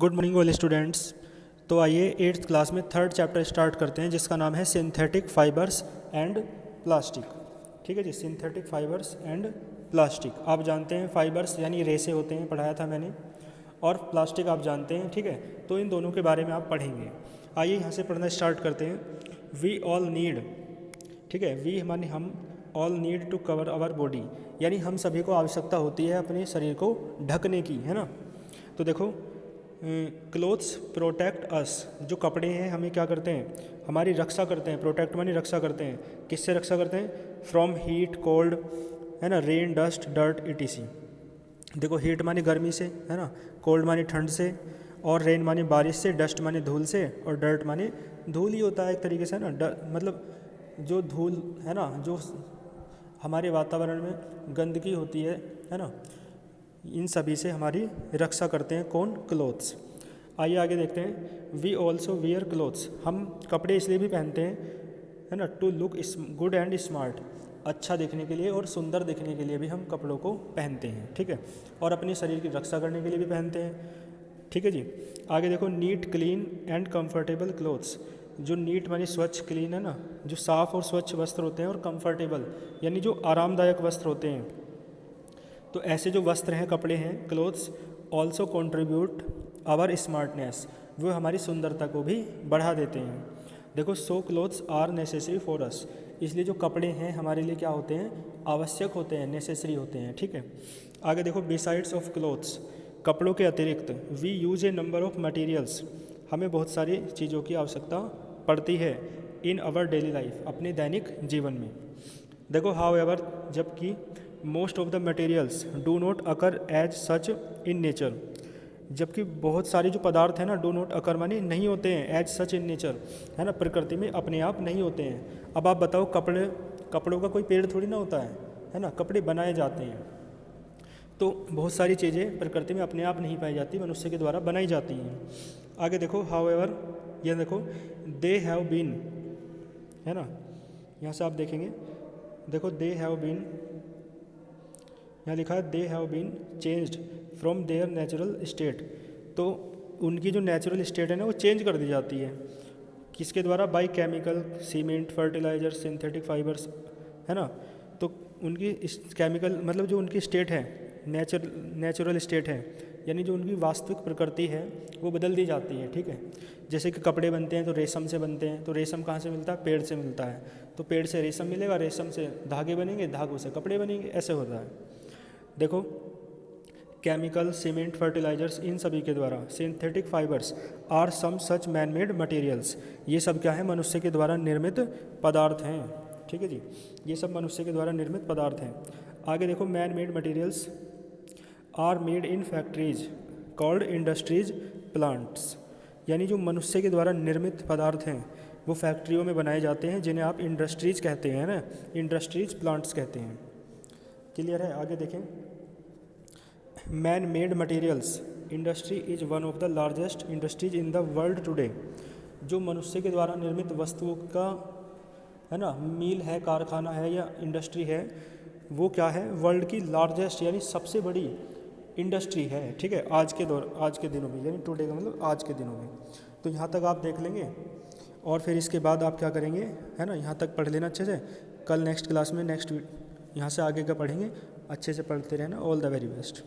Good morning all students. तो आइए eighth class में थर्ड चैप्टर स्टार्ट करते हैं जिसका नाम है सिंथेटिक फाइबर्स एंड प्लास्टिक। ठीक है जी, सिंथेटिक फाइबर्स एंड प्लास्टिक। आप जानते हैं फाइबर्स यानी रेसे होते हैं, पढ़ाया था मैंने, और प्लास्टिक आप जानते हैं। ठीक है, तो इन दोनों के बारे में आप पढ़ेंगे। आइए यहाँ से पढ़ना स्टार्ट करते हैं। वी ऑल नीड, ठीक है, वी माने हम, all need to cover our body, यानी हम सभी को आवश्यकता होती है अपने शरीर को ढकने की, है ना। तो देखो, क्लोथ्स प्रोटेक्ट अस, जो कपड़े हैं हमें क्या करते हैं, हमारी रक्षा करते हैं। प्रोटेक्ट मानी रक्षा करते हैं। किससे रक्षा करते हैं? फ्रॉम हीट, कोल्ड, है ना, रेन, डस्ट, डर्ट, इटीसी। देखो, हीट मानी गर्मी से, है ना, कोल्ड मानी ठंड से, और रेन मानी बारिश से, डस्ट मानी धूल से, और डर्ट मानी धूल ही होता है एक तरीके से, है ना। मतलब जो धूल है ना, जो हमारे वातावरण में गंदगी होती है ना, इन सभी से हमारी रक्षा करते हैं कौन? क्लोथ्स। आइए आगे देखते हैं। वी ऑल्सो वियर क्लोथ्स, हम कपड़े इसलिए भी पहनते हैं, है ना, to look good and smart, अच्छा दिखने के लिए और सुंदर दिखने के लिए भी हम कपड़ों को पहनते हैं। ठीक है, और अपने शरीर की रक्षा करने के लिए भी पहनते हैं। ठीक है जी, आगे देखो। Neat, clean and comfortable clothes, जो नीट मानी स्वच्छ, क्लीन है ना, जो साफ़ और स्वच्छ वस्त्र होते हैं, और कंफर्टेबल यानी जो आरामदायक वस्त्र होते हैं। तो ऐसे जो वस्त्र हैं, कपड़े हैं, clothes also contribute our smartness, वो हमारी सुंदरता को भी बढ़ा देते हैं। देखो, so clothes are necessary for us, इसलिए जो कपड़े हैं हमारे लिए क्या होते हैं? आवश्यक होते हैं, नेसेसरी होते हैं। ठीक है, आगे देखो। बिसाइड्स ऑफ क्लोथ्स, कपड़ों के अतिरिक्त, we use a number of materials, हमें बहुत सारी चीज़ों की आवश्यकता पड़ती है इन आवर डेली लाइफ, अपने दैनिक जीवन में। देखो, हाउ एवर, जबकि most of the materials do not occur as such in nature, जबकि बहुत सारे जो पदार्थ हैं ना, डू नॉट अकर माने नहीं होते हैं, एज सच इन नेचर, है ना, प्रकृति में अपने आप नहीं होते हैं। अब आप बताओ, कपड़ों का कोई पेड़ थोड़ी ना होता है ना, कपड़े बनाए जाते हैं। तो बहुत सारी चीज़ें प्रकृति में अपने आप नहीं पाई जाती, मनुष्य के द्वारा बनाई जाती हैं। आगे देखो, हाउ एवर, यह देखो, दे हैव बीन, है ना, यहाँ से आप देखेंगे, देखो, दे हैव बीन, यहाँ लिखा है they have been changed from their natural state, तो उनकी जो नेचुरल स्टेट है ना, वो चेंज कर दी जाती है। किसके द्वारा? By chemical, cement, fertiliser, synthetic fibres, है ना। तो उनकी केमिकल मतलब जो उनकी स्टेट है, नेचुरल स्टेट है, यानी जो उनकी वास्तविक प्रकृति है, वो बदल दी जाती है। ठीक है, जैसे कि कपड़े बनते हैं तो रेशम से बनते हैं, तो रेशम कहाँ से मिलता है? पेड़ से मिलता है, तो पेड़ से रेशम मिलेगा, रेशम से धागे बनेंगे, धागों से कपड़े बनेंगे, ऐसे होता है। देखो, केमिकल, सीमेंट, फर्टिलाइजर्स, इन सभी के द्वारा, synthetic fibres are some such man made materials, ये सब क्या है? मनुष्य के द्वारा निर्मित पदार्थ हैं। ठीक है जी, ये सब मनुष्य के द्वारा निर्मित पदार्थ हैं। आगे देखो, man made materials are made in factories called industries plants, यानी जो मनुष्य के द्वारा निर्मित पदार्थ हैं वो फैक्ट्रियों में बनाए जाते हैं, जिन्हें आप इंडस्ट्रीज कहते हैं ना, इंडस्ट्रीज प्लांट्स कहते हैं। क्लियर है? आगे देखें। Man made materials industry is one of the largest industries in the world today, जो मनुष्य के द्वारा निर्मित वस्तुओं का, है ना, मील है, कारखाना है या इंडस्ट्री है, वो क्या है? वर्ल्ड की लार्जेस्ट यानी सबसे बड़ी इंडस्ट्री है। ठीक है, आज के दिनों में, यानी टुडे का मतलब आज के दिनों में। तो यहाँ तक आप देख लेंगे, और फिर इसके बाद आप क्या करेंगे, है ना, यहाँ तक पढ़ लेना अच्छे से। कल नेक्स्ट क्लास में यहाँ से आगे का पढ़ेंगे, अच्छे से पढ़ते रहना। All the very best.